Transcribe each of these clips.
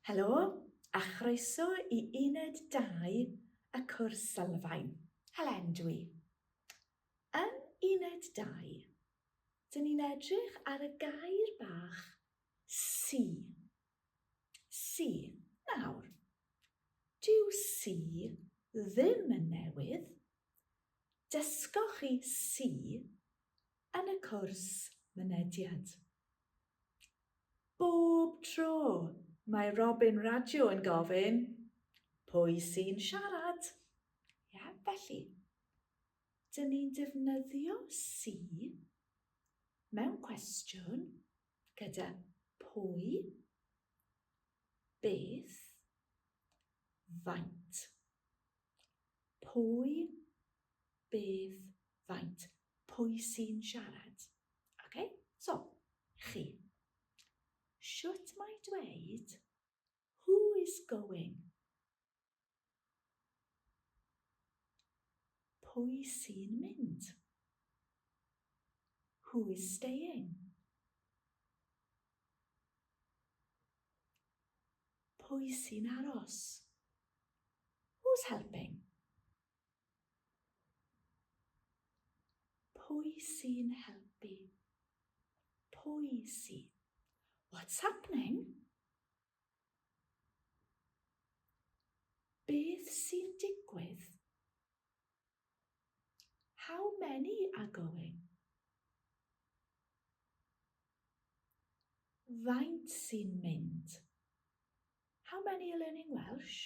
Helo, a chroeso I Uned 2 y cwrs Sylfaen. Helen dwi. Yn Uned 2, dyn ni'n edrych ar y gair bach si. Si. Nawr, dyw si ddim yn newydd. Dysgoch chi si yn y cwrs mynediad. Bob tro mae Robin Radio yn gofyn, pwy sy'n siarad? Felly, dyn ni'n defnyddio si mewn cwestiwn gyda pwy, beth, faint. Pwy, beth, faint. Pwy sy'n siarad? So, chi. Shwt mae dweud, who is going? Pwy sy'n mynd? Who is staying? Pwy sy'n aros? Who's helping? Pwy sy'n helpu? Pwy sy'n? What's happening? Beth sy'n digwydd? How many are going? Faint sy'n mynd? How many are learning Welsh?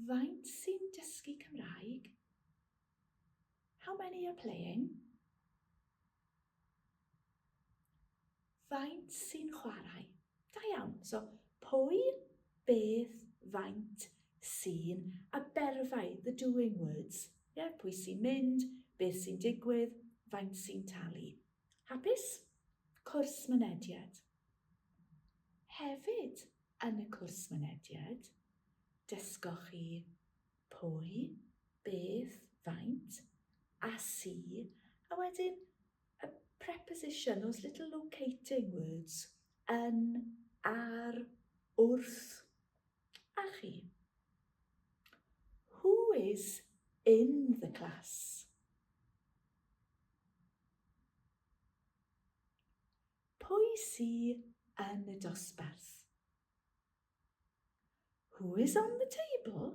Faint sy'n dysgu Cymraeg? How many are playing? Faint sy'n chwarae? Da iawn. So, pwy, beth, faint, sy'n, a berfau, the doing words. Pwy sy'n mynd, beth sy'n digwydd, faint sy'n talu. Hapus? Cwrs mynediad. Hefyd, yn y cwrs mynediad, dysgoch chi pwy, beth, faint, a si, a wedyn y preposition, those little locating words, yn, ar, wrth, a chi. Who is in the class? Pwy sy yn y dosbarth? Who is on the table?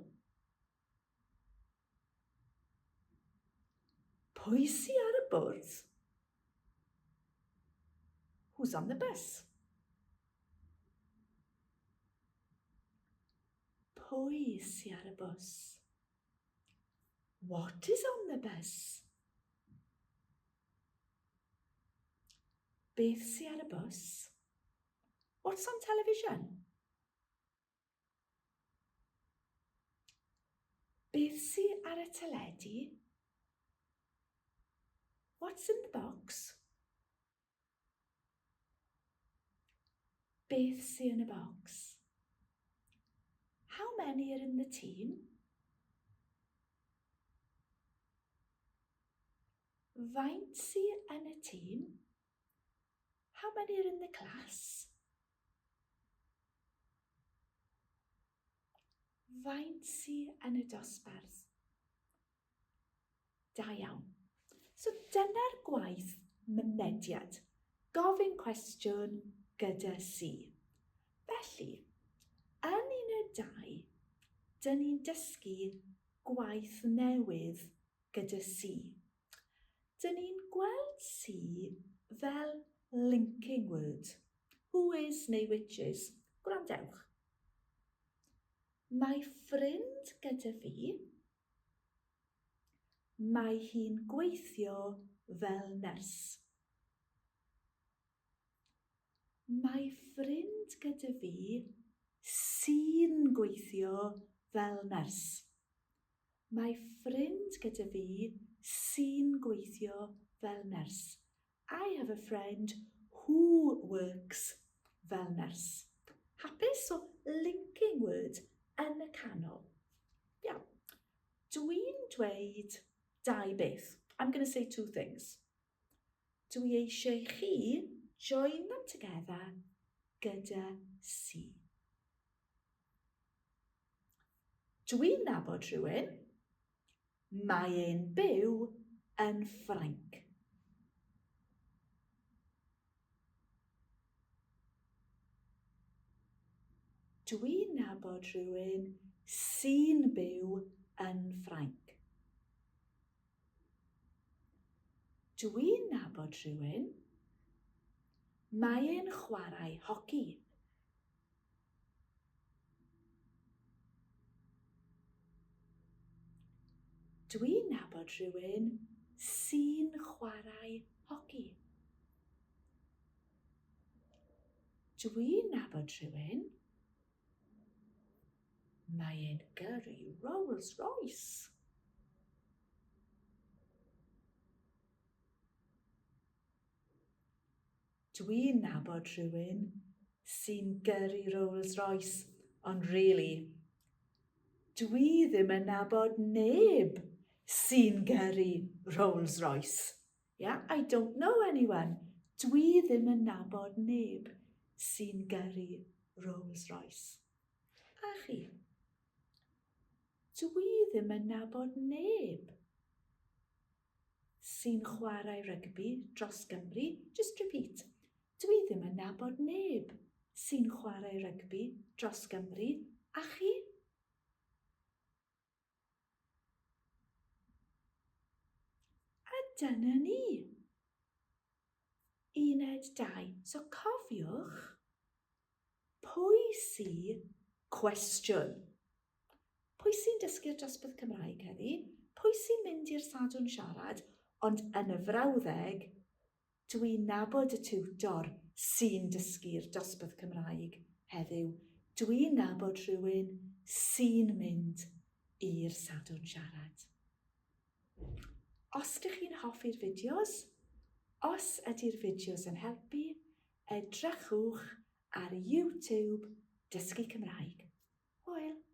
Pwy sy ar y bwrdd? Who's on the bus? Pwy sy ar y bws? What is on the bus? Beth sy ar y bws? What's on television? Beth sy ar y teledu? What's in the box? Beth sy yn y box? How many are in the team? Faint sy yn y tîm? How many are in the class? Faint sy yn y dosbarth? Da iawn. So dyna'r gwaith mynediad. Gofyn cwestiwn gyda si. Felly, yn Uned 2, dyn ni'n dysgu gwaith newydd gyda si. Dyn ni'n gweld si fel linking word. Who is neu which is. Gwrandewch. Mae ffrind gyda fi. Mae hi'n gweithio fel nyrs. Mae ffrind gyda fi sy'n gweithio fel nyrs. Mae ffrind gyda fi sy'n gweithio fel nyrs. I have a friend who works fel nyrs. Hapus? So, linking word yn y canol. Iawn. Dwi'n dweud dau beth. I'm going to say two things. Dwi eisiau chi Join them together gyda si. Dwi'n nabod rhywun. Mae e'n byw yn Ffrainc. Dwi'n nabod rhywun sy'n byw yn Ffrainc. Dwi'n nabod rhywun. Mae e'n chwarae hoci. Dwi'n nabod rhywun sy'n chwarae hoci. Dwi'n nabod rhywun. Mae e'n gyrru Rolls Royce. Dwi'n nabod rhywun sy'n gyrru Rolls Royce, ond really, dwi ddim yn nabod neb sy'n gyrru Rolls Royce. Yeah, I don't know anyone. Dwi ddim yn nabod neb sy'n gyrru Rolls Royce. A chi? Dwi ddim yn nabod neb sy'n chwarae rygbi dros Gymru. Just repeat. Dwi ddim yn nabod neb sy'n chwarae rygbi dros Gymru. A chi? A dyna ni. Uned 2. So cofiwch, pwy sy cwestiwn? Pwy sy'n dysgu'r dosbarth Cymraeg heddi? Pwy sy'n mynd i'r sadwrn siarad? Ond yn y frawddeg, dwi'n nabod y tiwtor sy'n dysgu'r dosbarth Cymraeg heddiw. Dwi'n nabod rhywun sy'n mynd i'r sadwrn siarad. Os ydych chi'n hoffi'r fideos, os ydy'r fideos yn helpu, edrychwch ar YouTube Dysgu Cymraeg. Hwyl!